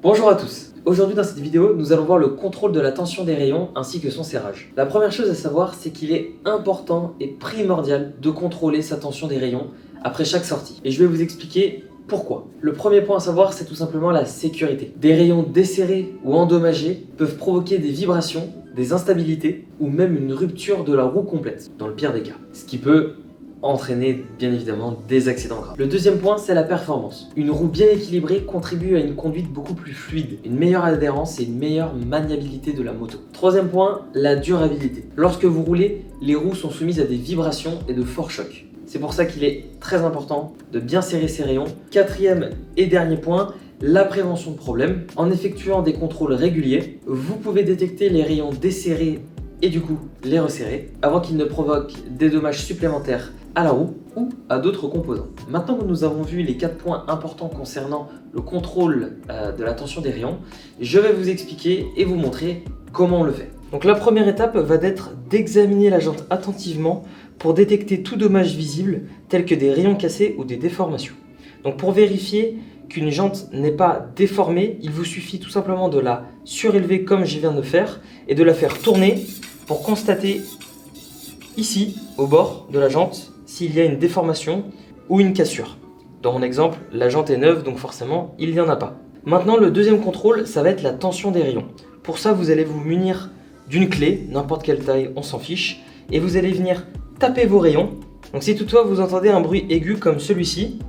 Bonjour à tous. Aujourd'hui dans cette vidéo, nous allons voir le contrôle de la tension des rayons ainsi que son serrage. La première chose à savoir, c'est qu'il est important et primordial de contrôler sa tension des rayons après chaque sortie. Et je vais vous expliquer pourquoi. Le premier point à savoir, c'est tout simplement la sécurité. Des rayons desserrés ou endommagés peuvent provoquer des vibrations, des instabilités ou même une rupture de la roue complète, dans le pire des cas. Ce qui peut entraîner bien évidemment des accidents graves. Le deuxième point, c'est la performance. Une roue bien équilibrée contribue à une conduite beaucoup plus fluide, une meilleure adhérence et une meilleure maniabilité de la moto. Troisième point, la durabilité. Lorsque vous roulez, les roues sont soumises à des vibrations et de forts chocs. C'est pour ça qu'il est très important de bien serrer ses rayons. Quatrième et dernier point, la prévention de problèmes. En effectuant des contrôles réguliers, vous pouvez détecter les rayons desserrés et du coup les resserrer avant qu'ils ne provoquent des dommages supplémentaires à la roue ou à d'autres composants. Maintenant que nous avons vu les 4 points importants concernant le contrôle de la tension des rayons, je vais vous expliquer et vous montrer comment on le fait. Donc la première étape va être d'examiner la jante attentivement pour détecter tout dommage visible tel que des rayons cassés ou des déformations. Donc pour vérifier qu'une jante n'est pas déformée, il vous suffit tout simplement de la surélever comme je viens de faire et de la faire tourner pour constater ici, au bord de la jante, s'il y a une déformation ou une cassure. Dans mon exemple, la jante est neuve, donc forcément, il n'y en a pas. Maintenant, le deuxième contrôle, ça va être la tension des rayons. Pour ça, vous allez vous munir d'une clé, n'importe quelle taille, on s'en fiche, et vous allez venir taper vos rayons. Donc si toutefois vous entendez un bruit aigu comme celui-ci,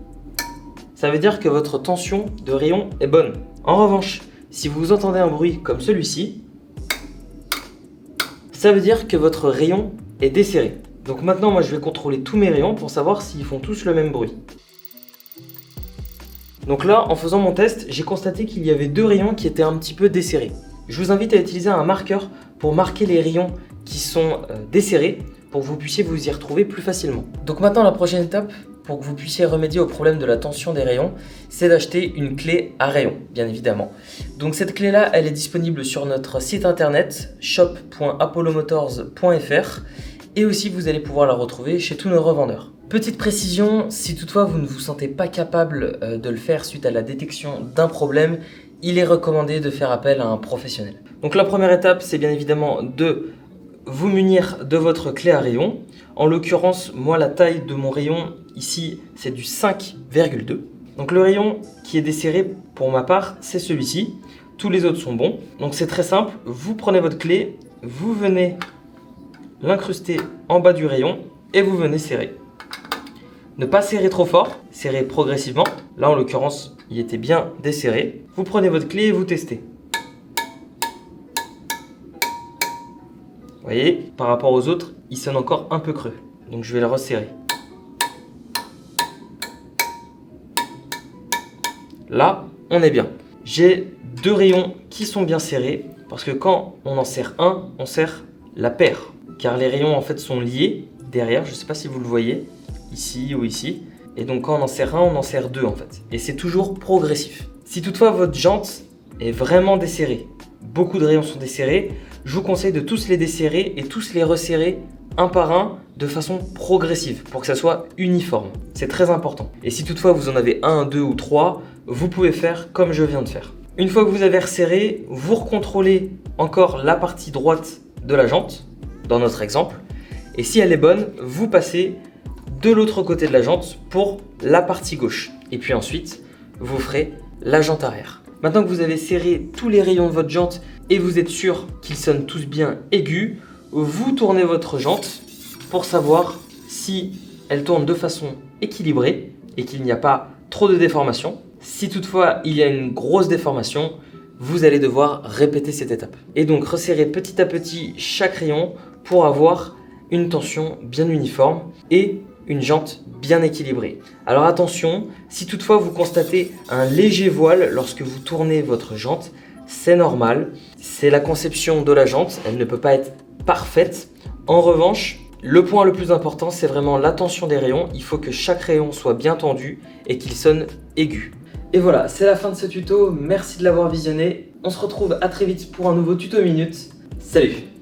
ça veut dire que votre tension de rayon est bonne. En revanche, si vous entendez un bruit comme celui-ci, ça veut dire que votre rayon est desserré. Donc maintenant, moi je vais contrôler tous mes rayons pour savoir s'ils font tous le même bruit. Donc là, en faisant mon test, j'ai constaté qu'il y avait 2 rayons qui étaient un petit peu desserrés. Je vous invite à utiliser un marqueur pour marquer les rayons qui sont desserrés pour que vous puissiez vous y retrouver plus facilement. Donc maintenant, la prochaine étape, pour que vous puissiez remédier au problème de la tension des rayons, c'est d'acheter une clé à rayons, bien évidemment. Donc cette clé-là, elle est disponible sur notre site internet shop.apollomotors.fr et aussi vous allez pouvoir la retrouver chez tous nos revendeurs. Petite précision, si toutefois vous ne vous sentez pas capable de le faire suite à la détection d'un problème, il est recommandé de faire appel à un professionnel. Donc la première étape, c'est bien évidemment de vous munir de votre clé à rayon. En l'occurrence, moi la taille de mon rayon ici, c'est du 5,2. Donc le rayon qui est desserré pour ma part, c'est celui-ci. Tous les autres sont bons. Donc c'est très simple, vous prenez votre clé, vous venez l'incruster en bas du rayon et vous venez serrer. Ne pas serrer trop fort, serrer progressivement. Là en l'occurrence, il était bien desserré. Vous prenez votre clé et vous testez. Vous voyez, par rapport aux autres, il sonne encore un peu creux. Donc je vais le resserrer. Là, on est bien. J'ai 2 rayons qui sont bien serrés parce que quand on en serre un, on serre la paire. Car les rayons en fait sont liés derrière, je ne sais pas si vous le voyez, ici ou ici. Et donc quand on en serre un, on en serre 2 en fait. Et c'est toujours progressif. Si toutefois votre jante est vraiment desserrée, beaucoup de rayons sont desserrés, je vous conseille de tous les desserrer et tous les resserrer un par un de façon progressive pour que ça soit uniforme. C'est très important. Et si toutefois vous en avez 1, 2 ou 3, vous pouvez faire comme je viens de faire. Une fois que vous avez resserré, vous recontrôlez encore la partie droite de la jante, dans notre exemple. Et si elle est bonne, vous passez de l'autre côté de la jante pour la partie gauche. Et puis ensuite, vous ferez la jante arrière. Maintenant que vous avez serré tous les rayons de votre jante et vous êtes sûr qu'ils sonnent tous bien aigus, vous tournez votre jante pour savoir si elle tourne de façon équilibrée et qu'il n'y a pas trop de déformation. Si toutefois il y a une grosse déformation, vous allez devoir répéter cette étape. Et donc resserrer petit à petit chaque rayon pour avoir une tension bien uniforme et une jante bien équilibrée. Alors attention, si toutefois vous constatez un léger voile lorsque vous tournez votre jante, c'est normal, c'est la conception de la jante, elle ne peut pas être parfaite. En revanche, le point le plus important, c'est vraiment la tension des rayons. Il faut que chaque rayon soit bien tendu et qu'il sonne aigu. Et voilà, c'est la fin de ce tuto. Merci de l'avoir visionné. On se retrouve à très vite pour un nouveau tuto minute. Salut!